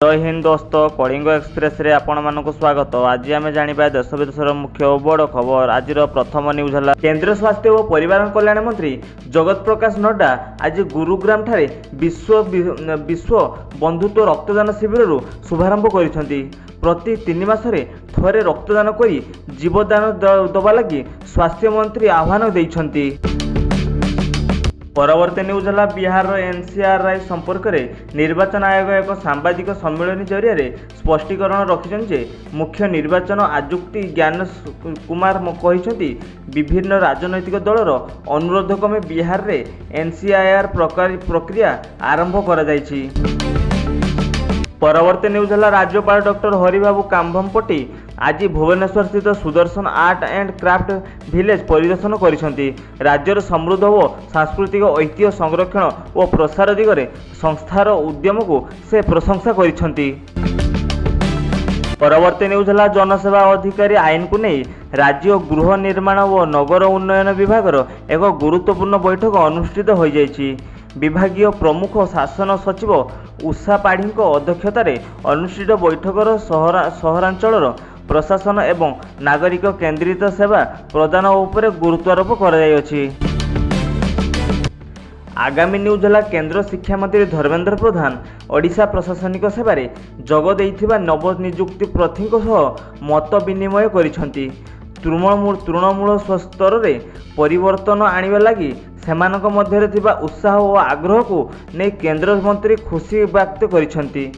जय हिंद दोस्त कलिंग एक्सप्रेस रे आपण मानक स्वागत। आज आम जाना देश विदेशर मुख्य और बड़ खबर। आज प्रथम न्यूज है केंद्र स्वास्थ्य और परिवार कल्याण मंत्री जगत प्रकाश नड्डा आज गुरुग्राम ठारे विश्व बंधुत्व रक्तदान शिविर शुभारंभ कर प्रति 3 मासरे थरे रक्तदान करी जीवदान दबा लगी स्वास्थ्य मंत्री आह्वान देइछंती। परवर्ती न्यूज है बिहार एनसीआरआई संपर्क में निर्वाचन आयोग एक सांबादिक सम्मेलन जरिया स्पष्टीकरण रखिछन जे मुख्य निर्वाचन आयुक्त ज्ञान कुमार कहते विभिन्न राजनैतिक दलर अनुरोध क्रमे बिहार में एनसीआर प्रक्रिया आरंभ कर जाइछि। परवर्ती न्यूज है राज्यपाल डॉक्टर हरिबाबू काम्भमपट्टी आज भुवनेश्वर स्थित Sudarshan art and craft village परिदर्शन करिसेंती। राज्यर समृद्ध और सांस्कृतिक ऐतिह्य संरक्षण और प्रसार दिगरे संस्थार उद्यम को से प्रशंसा करिसेंती। परवर्ती न्यूज है जनसेवा अधिकारी आईन को नहीं राज्य गृह निर्माण और नगर उन्नयन विभाग एक गुरुत्वपूर्ण बैठक अनुष्ठित हो जाइछि। विभागीय प्रमुख शासन सचिव उषा पाढ़ी अध्यक्षतार अनुष्ठित बैठकर सहरांचल प्रशासन एवं नागरिक केन्द्रित सेवा प्रदान उपर गुरुत्वारोप कर। आगामी न्यूज है केंद्र शिक्षा मंत्री धर्मेंद्र प्रधान ओडिशा प्रशासनिक सेवार जोग देइथिबा नवनियुक्त प्रार्थी मत विनिमय करिसेंती। तृणमूल स्तर में परिवर्तन आनिबा लगी सेमानक मध्यरे थिबा उत्साह और आग्रह को नहीं केंद्र मंत्री खुशी व्यक्त करिसेंती।